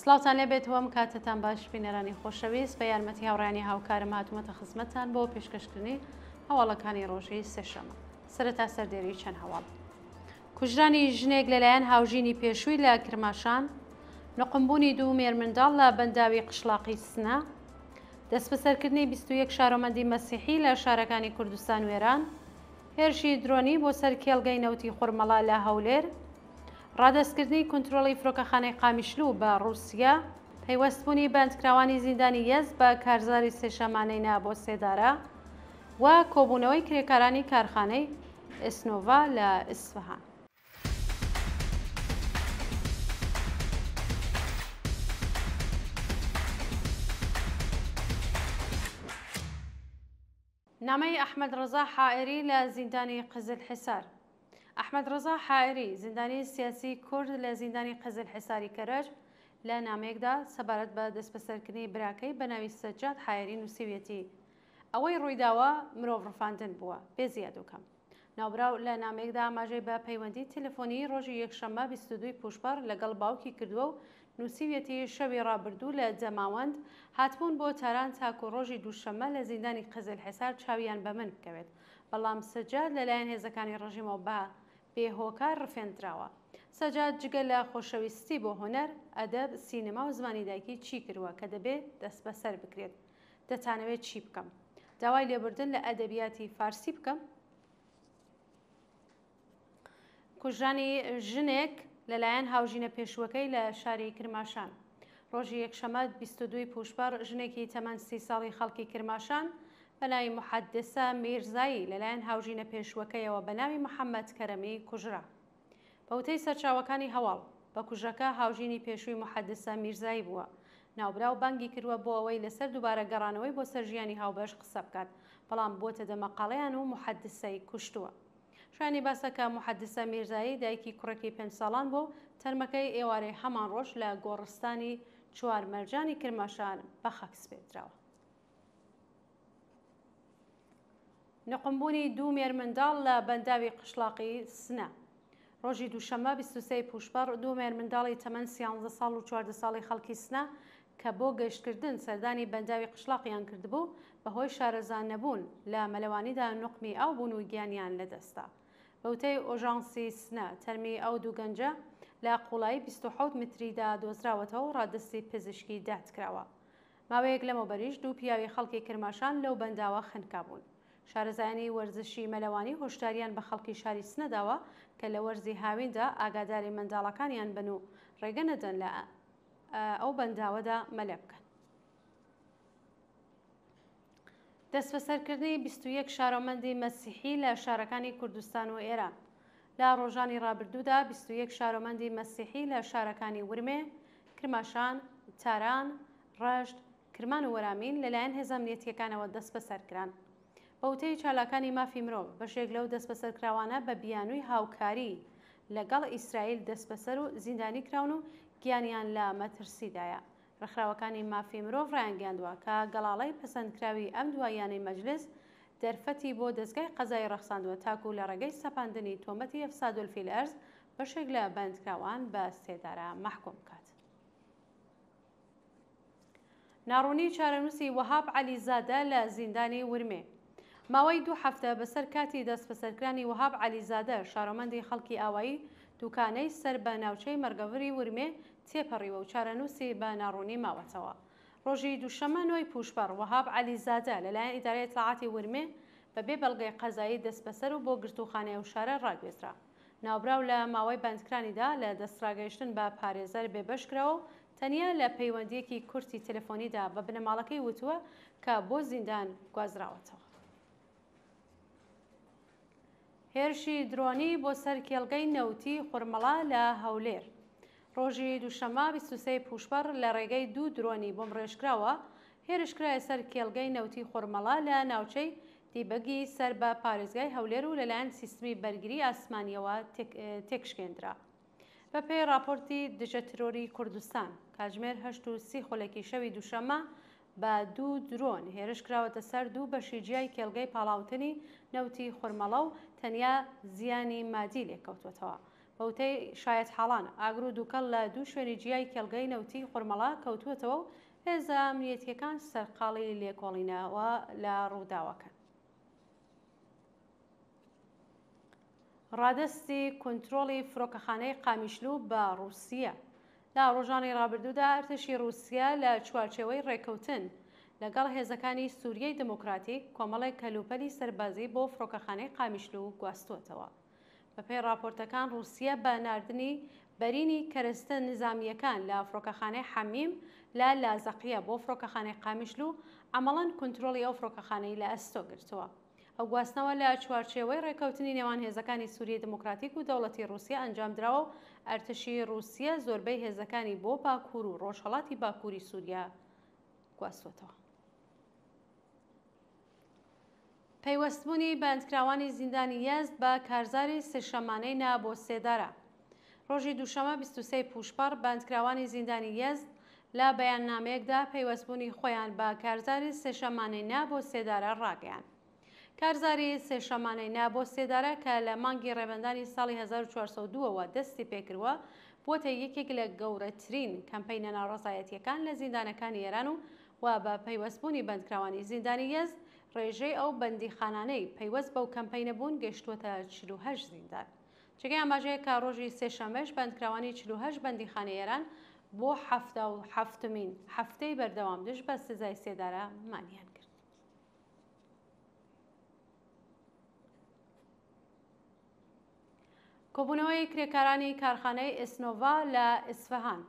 سلااوان لێبێت وەم کاتتان باش بینەرانی خۆشەویست بە یارمەتی هاوڕانی هاوکارم هاتوومەتە خزمەتتان بۆ پێشکەشکردنی هەواڵەکانی ڕۆژەی سێشەمە. سەرەتا سەردێری چەند هەواڵ. کوژرانی ژنێک لەلایەن هاوژینی پێشووی لە کرماشان، نقمبوونی دوو مێرمنداڵ لە بەنداوی قشلاقی سنە، دەست بەسەرکردنی 21 شارۆمەندی مەسیحی لە شارەکانی کوردستان و ئێران، هێرشی درۆنی بۆ سەر کێڵگەی نەوتی خوڕمەڵا لە هەولێر، ڕادەستکردنی کۆنتترۆڵی فڕۆکەخانەی قامیشلو بە ڕووسیا، پەیوەستبوونی بەندکراوانی زیندانی یەز بە کارزاری سێشەمانەینا بۆ سێدارە و کۆبوونەوەی کرێکارانی کارخانەی ئسنۆڤا لە ئیسفەهان. نامەی ئەحمەد ڕەزا حائری لە زیندانی قزل حیسار. ئەحمەد ڕەزا حائری زیندانی سیاسی کورد لە زیندانی قزل حیساری کەرەج لە نامەیەکدا سەبارەت بە دەستبەسەرکردنی براکەی بە ناوی سەجاد حائری نووسیویەتی ئەوەی ڕوویداوە مرۆڤ ڕفاندن بووە بێ زیاد و کەم. ناوبراو لە نامەیەکدا ئاماژەی بە پەیوەندی تەلەفۆنی ڕۆژی یەکشەممە 22 پوشبەر لەگەڵ باوکی کردووە و نووسیویەتی شەوی ڕابردوو لە جەماوەند هاتبوون بۆ تاران تاکو ڕۆژی دووشەممە لە زیندانی قزل حیسار چاویان بە من بکەوێت، بەڵام سەجاد لەلایەن هێزەکانی ڕژیمەوە بە بێهۆکار ڕفێنراوە. سەجاد جگە لە خۆشەویستی بۆ هۆنەر، ئەدەب، سینەما و زمانی دایکی چی کردووە کە دەبێت دەست بەسەر بکرێت؟ دەتانەوێت چی بکەم؟ داوای لێبوردن لە ئەدەبیاتی فارسی بکەم؟ کوژرانی ژنێک لەلایەن هاوژینە پێشوەکەی لە شاری کرماشان. ڕۆژی یەکشەممە 22 پوشبەر ژنێکی تەمەەن 30 ساڵی خەڵکی کرماشان بە ناوی محەدسە میرزایی لەلایەن هاوژینە پێشوەکەیەوە بە ناوی محەممەد کەرەمی کوژرا. بەوتەی سەرچاوەکانی هەواڵ بە کوژەکە هاوژینی پێشووی محەدسە میرزایی بووە. ناوبراو بانگی کردووە بۆ ئەوەی لەسەر دووبارە گەڕانەوەی بۆ سەرژیانی هاوبەش قسە بکات، بەڵام بۆتە دەمەقاڵەیان و محەدسەی کوشتووە. شانی باسەکە محەدسە میرزایی دایکی کوڕێکی 5 ساڵان بۆ تەرمەکەی ئێوارەی هەمان ڕۆژ لە گۆڕستانی چوارمەرجانی کرماشان بە خەکس پێدراوە. نقمبوونی دوو مێرمنداڵ لە بەنداوی قشلاقی سنە. ڕۆژی دووشەممە 23 پوشبەر دوو مێرمنداڵی تەمەەن 13 ساڵ و 14 ساڵی خەڵکی سنە کە بۆ گەشتکردن سەردانی بەنداوی قشلاقیان کردبوو بەهۆی شارەزان نەبوون لە مەلەوانیدا نقمی ئاو بوون و گیانیان لەدەستا. بەوتەی ئۆژانسی سنە تەرمی ئەو دوو گەنجە لە قوڵایی 27 متریدا دۆزراوەتەوە و ڕادستی پزیشکی دادکراوە. ماوەیەک لەمەوبەریش دوو پیاوی خەڵکی کرماشان لەو بەنداوە خنکا بوون. شارەزایانی وەرزشی مەلەوانی هۆشداریان بە خەڵکی شاری سنەداوە کە لە وەرزی هاویندا ئاگاداری منداڵەکانیان بن و ڕێگە نەدەن لە ئەو بەنداوەدا مەلە بکەن. دەست بەسەرکردنی 21 شارۆمەندی مەسیحی لە شارەکانی کوردستان و ئێران. لە ڕۆژانی ڕابردوودا 21 شارۆمەندی مەسیحی لە شارەکانی ورمێ، کرماشان، تاران، ڕەشت، کرمان و وەرامین لەلایەن هێزە ئەمنیەتیەکانەوە دەست بەسەرکران. بەوتەی چالاکانی مافی مرۆڤ بەشێک لەو دەست بەسەرکراوانە بە بیانووی هاوکاری لەگەڵ ئیسرائیل دەست بەسەر و زیندانی کراون و گیانیان لە مەترسیدایە. ڕێکخراوەکانی مافی مرۆڤ ڕایانگەاندووە کە گەڵاڵەی پەسەندکراوی ئەم دواییانەی مەجلس دەرفەتی بۆ دەستگای قەزای ڕەخساندووە تاکو لە ڕێگەی سەپاندنی تۆمەتی ئەفساد الفیل بەشێک لە بەندکراوان بە سێدارە مەحکوم بکات. ناڕوونی چارەنووسی وەهاب عەلیزادە لە زیندانی ورمێ. ماوەی 2 هەفتە بەسەر کاتی دەست بەسەرکرانی وەهاب عەلیزادە شارۆمەندی خەڵکی ئاوایی دوکانەی سەر بە ناوچەی مەرگەوری ورمێ تێپەڕیوە و چارەنووسی بە ناڕوونی ماوەتەوە. ڕۆژی دووشەممە 9 پوشبەر وەهاب عەلیزادە لەلایەن ئیدارەی ئیتلاعاتی ورمێ بەبێ بەڵگەی قەزایی دەست بەسەر و بۆ گرتوخانەی ئەو شارە ڕاگوێزرا. ناوبراو لە ماوەی بەندکرانیدا لە دەستڕاگەیشتن بە پارێزەر بێبەشکراوە و تەنیا لە پەیوەندیەکی کورتی تەلەفۆنیدا بە بنەماڵەکەی وتووە کە بۆ زیندان گوازراوەتەوە. هێرشی درۆنی بۆ سەر کێڵگەی نەوتی خوڕمەڵا لە هەولێر. ڕۆژی دووشەممە 23 پوشبەر لە ڕێگەی دوو درۆنی بۆم ڕێژکراوە هێرشکرایە سەر کێڵگەی نەوتی خوڕمەڵا لە ناوچەی دیبەگی سەر بە پارێزگای هەولێر و لەلایەن سیستمی بەرگری ئاسمانیەوە تێکشکێنرا. بەپێی راپۆرتی دژە ترۆری کوردستان کاتژمێر 8:30 خولەکی شەوی دووشەممە بە دوو درۆن هێرش کراوەتە سەر دوو بەشی جیای کێڵگەی پاڵاوتنی نەوتی خوڕمەڵە و تەنیا زیانی مادی لێکەوتوێتەوە. بەوتەی شایەت حاڵان ئاگر و دووکەڵ لە دوو شوێنی جیای کێڵگەی نەوتی قورمەڵا کەوتووەتەوە و هێزە ئەمنیەتیەکان سەرقاڵی لێکۆڵینەوە لە ڕووداوەکە. ڕادستی کنترۆڵی فڕۆکەخانەی قامیشلو بە رووسیا. لە ڕۆژانی ڕابردوودا ئەرتشی رووسیا لە چوارچێوەی ڕێکەوتن لەگەڵ هێزەکانی سووریای دموکراتیک کۆمەڵێک کەلوپەلی سەربازی بۆ فڕۆکەخانەی قامیشلو گواستووەتەوە. بەپێی راپۆرتەکان رووسیا بە ناردنی بەرینی کەرەستە نظامیەکان لە فڕۆکەخانەی حەمیم لە لازەقیە بۆ فڕۆکەخانەی قامیشلو عەمەڵەن کنترۆڵی ئەو فڕۆکەخانەی لە ئەستۆ گرتووە. ئەو گواستنەوە لە چوارچێوەی ڕێکەوتنی نێوان هێزەکانی سووریای دموکراتیک و دەوڵەتی رووسیا ئەنجامدراوە و ئەرتشی رووسیا زۆربەی هێزەکانی بۆ باکوور و ڕۆژهەڵاتی باکووری سووریا گواستووەتەوە. پەیوەستبوونی بەندکراوانی زیندانی یەزد بە کارزاری سێشەمانەی نا بۆ سێدارە. ڕۆژی دووشەمە 23 پوشپەڕ بەندکراوانی زیندانی یەزد لە بەیاننامەیەکدا پەیوەستبوونی خۆیان بە کارزاری سێشەمانەی نا بۆ سێدارە ڕاگەیاند. کارزاری سێشەمانەی نا بۆ سێدارە کە لە مانگی ڕێبەندانی ساڵی 1402ەوە دەستی پێکردووە بۆتە یەکێک لە گەورەترین کەمپەینە ناڕەزایەتیەکان لە زیندانەکانی ئێران و بە پەیوەستبوونی بەندکراوانی زیندانی یەزد ڕێژەی ئەو بەندیخانانەی پەیوەست بەو کەمپەینە بوون گەشتووەتە 48 زیندان. جێگەی ئاماژەیە کە ڕۆژی سێشەمەش بەندکراوانی 48 بەندیخانەی ئێران بۆ 77مین هەفتەی بەردەوام دژ بە سزای سێدارە مانیان کرد. کۆبوونەوەی کرێکارانی کارخانەی ئسنۆڤا لە ئیسفەهان.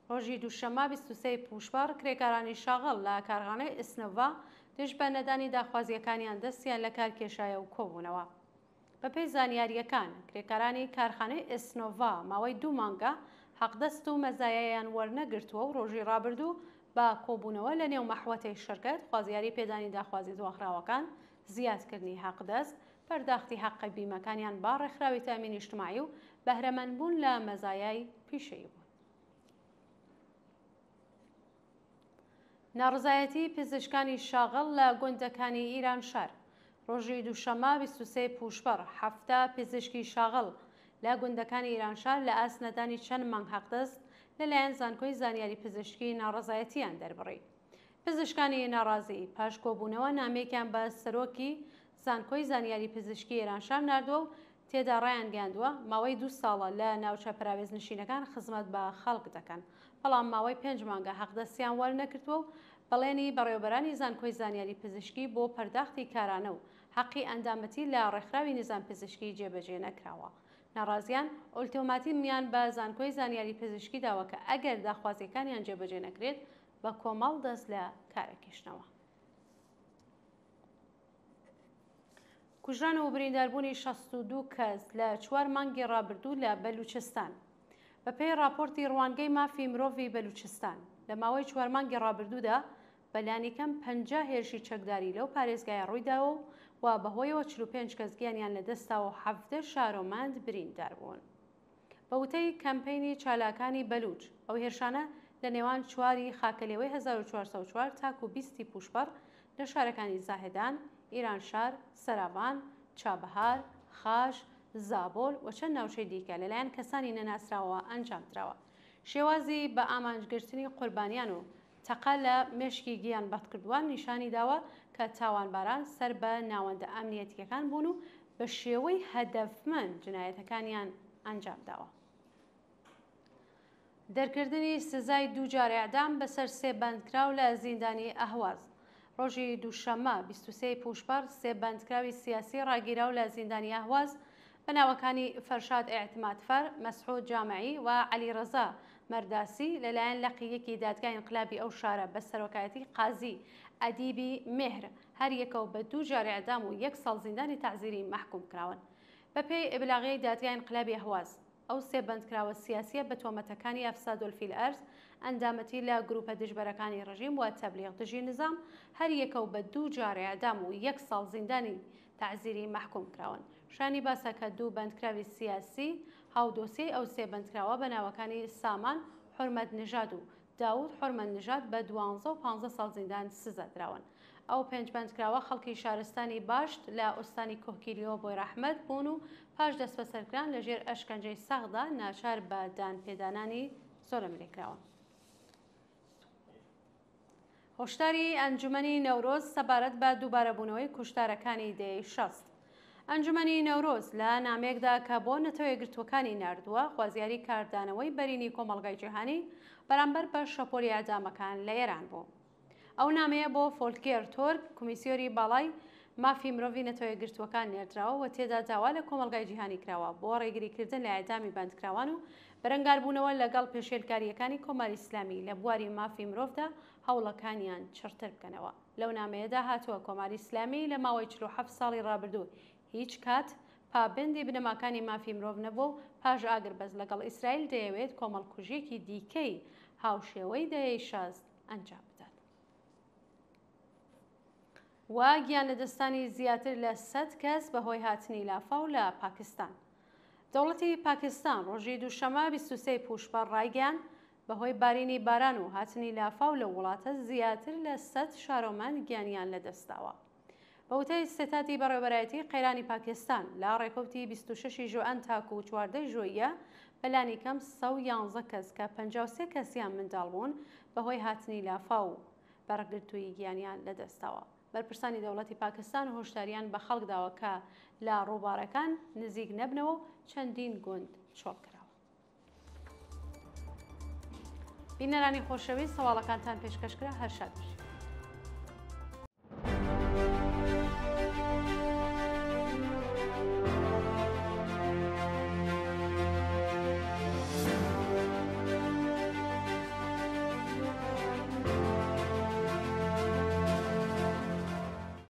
ڕۆژی دووشەمە 23 پوشپەڕ کرێکارانی شاغڵ لە کارخانەی ئسنۆڤا دژ بە نەدانی داخوازیەکانیان دەستیان لە کار کێشایە و کۆبوونەوە. بەپێی زانیاریەکان کرێکارانی کارخانەی ئسنۆڤا ماوەی 2 مانگە حەقدەست و مەزایایان وەرنەگرتووە و ڕۆژی ڕابردوو بە کۆبوونەوە لە نێو مەحوەتەی شەرکەت خوازیاری پێدانی داخوازی دواخراوەکان زیادکردنی حەقدەست پەرداختی حەقی بیمەکانیان با ڕێکخراوی تامینی اجتماعی و بەهرەمەندبوون لە مەزایای پیشەیی بوون. ناڕزایەتی پزیشکانی شاغڵ لە گوندەکانی ئیران شار. ڕۆژی دووشەمە 23 پوشپەڕ هەفتە پزیشکی شاغڵ لە گوندەکانی ئیرانشار لە ئاسنەدانی چەند مانگ حەقدەست لەلایەن زانکۆی زانیاری پزیشکی ناڕزایەتیان دەربڕی. پزیشکانی ناڕازی پاش کۆبوونەوە نامێکیان بە سەرۆکی زانکۆی زانیاری پزیشکی ئێرانشار نردووە و تێدا ڕایان گەاندووە ماوەی 2 ساڵە لە ناوچە پراوێزنشینەکان خزمەت بە خەڵک دەکەن، بەڵام ماوەی 5 مانگە حەقدەستیان وەرنەکردووە و بەڵێنی بەڕێوەبەرانی زانکۆی زانیاری پزیشکی بۆ پەرداختی کارانە و حەقی ئەندامەتی لە ڕێکخراوی نظام پزیشکی جێبەجێ نەکراوە. ناڕازیان ئۆلتیماتیمیان بە زانکۆی زانیاری پزیشکی داوە کە ئەگەر داخوازیەکانیان جێبەجێ نەکرێت بە کۆمەڵ دەست لە کارەکێشنەوە. کوژران و برینداربوونی 62 کەس لە 4 مانگی ڕابردوو لە بەلوچستان. بەپێی راپۆرتی ڕوانگەی مافی مرۆڤی بەلوچستان لە ماوەی 4 مانگی ڕابردوودا بەلانیکەم 50 هێرشی چەکداری لەو پارێزگایە ڕوویداوە و بەهۆیەوە 45 کەس گیانیان لەدەستاوە و 17 شارۆمەند بریندار بوون. بە وتەی کەمپەینی چالاکانی بەلوچ ئەو هێرشانە لە نێوان 4 خاکەلێوەی 1404 تاکو 20 پوشپەڕ لە شارەکانی زاهدان، ئیرانشار، سەرابان، چابەهار، خاش، زابۆل و چەند ناوچەی دیکە لەلایەن کەسانی نەناسراوە ئەنجامدراوە. شێوازی بە ئامانجگرتنی قوربانیان و تەقە لە مێشکی گیان بەدکردووان نیشانی داوە کە تاوانباران سەر بە ناوەندە ئەمنیەتیەکان بوون و بە شێوەی هەدەفمەند جنایەتەکانیان ئەنجام داوە. دەرکردنی سزای 2 جار ئێعدام بەسەر 3 بەندکراو لە زیندانی ئەهواز. ڕۆژی دووشەمە 23 پوشپەڕ 3 بەندکراوی سیاسی ڕاگیراو لە زیندانی ئەهواز بەناوەکانی فەرشاد ئێعتمادفەر، مەسعود جامعی و عەلیڕەزا مەرداسی لەلایەن لەقیەکی دادگای ئینقلابی ئەو شارە بە سەرۆکایەتی قازی ئەدیبی مێهر هەر یەکەوە بە 2 جار ئێعدام و 1 ساڵ زیندانی تەعزیری مەحکوم کراون. بەپێی ئیبلاغیەی دادگای ئینقلابی ئەهواز ئەو 3 بەندکراوە سیاسیە بە تۆمەتەکانی ئەفساد الفیل ئەرز، ئەندامەتی لە گروپە دژبەرەکانی ڕژیم و تەبلیغ دژی نظام هەر یەکەوە بە 2 جار ئێعدام و 1 ساڵ زیندانی تەعزیری مەحکوم کراون. شانی باسە کە 2 بەندکراوی سیاسی هاودۆسیەی ئەو 3 بەندکراوە بە ناوەکانی سامان حورمەت نژاد و داود حورمەت نژاد بە 12 و 15 ساڵ زیندان سزا دراون. ئەو 5 بەندکراوە خەڵکی شارستانی باشت لە ئۆستانی کۆکیلیۆ بۆی ڕەحمەت بوون و پاش دەست بەسەرکران لەژێر ئەشکەنجەی سەخدا ناچار بە دانپێدانانی زۆر ئەمریکراوە. هۆشداری ئەنجومەنی نەورۆز سەبارەت بە دووبارەبوونەوەی کوشتارەکانی دەی 60. ئەنجومەنی نەورۆز لە نامەیەکدا کە بۆ نەتەوە یەکگرتوەکانی ناردووە خوازیاری کاردانەوەی بەرینی کۆمەڵگای جیهانی بەرامبەر بە شەپۆلی ئاجامەکان لە ئێران بوو. ئەو نامەیە بۆ فۆلکێر تۆرک کۆمیسیۆری باڵای مافی مرۆڤی نەتەوە یەکگرتوەکان نێردراوە و تێدا داوا لە کۆمەڵگای جیهانی کراوە بۆ ڕێگریکردن لە ئەعدامی بەندکراوان و بەرەنگاربوونەوە لەگەڵ پێشێلکاریەکانی کۆماری ئیسلامی لە بواری مافی مرۆڤدا هەوڵەکانیان چڕتر بکەنەوە. لەو نامەیەدا هاتووە کۆماری ئیسلامی لە ماوەی 47 ساڵی ڕابردوو هیچ کات پابندی بنەماکانی مافی مرۆڤ نەبوو و پاش ئاگربەز لەگەڵ ئیسرائیل دەیەوێت کۆمەڵکوژیەکی دیکەی هاوشێوەی دەیەی 60 ئەنجام بدات. وا گیان لەدەستانی زیاتر لە 100 کەس بەهۆی هاتنی لافاو لە پاکستان. دەوڵەتی پاکستان ڕۆژی دووشەمە 23 پوشپەر ڕایگەیاند بەهۆی بارینی باران و هاتنی لافاو لە وڵاتە زیاتر لە 100 شارۆمەند گیانیان لەدەستاوە. بەوتەی سێتاتی بەڕێوەبەرایەتی قەیرانی پاکستان لە ڕێکەوتی 26 ژوئان تاکو و 14 ژوئیە بەلانی کەم 111 کەس کە 53 کەسیان منداڵ بوون بەهۆی هاتنی لافاو و بەڕگرتووی گیانیان لەدەستاوە. بەرپرسانی دەوڵەتی پاکستان هۆشداریان بە خەڵکداوە کە لە ڕووبارەکان نزیک نەبنەوە و چەندین گوند چۆڵ کراوە. بینەرانی خۆشەویست سەواڵەکانتان پێشکەشکرا هەر شاد بشین.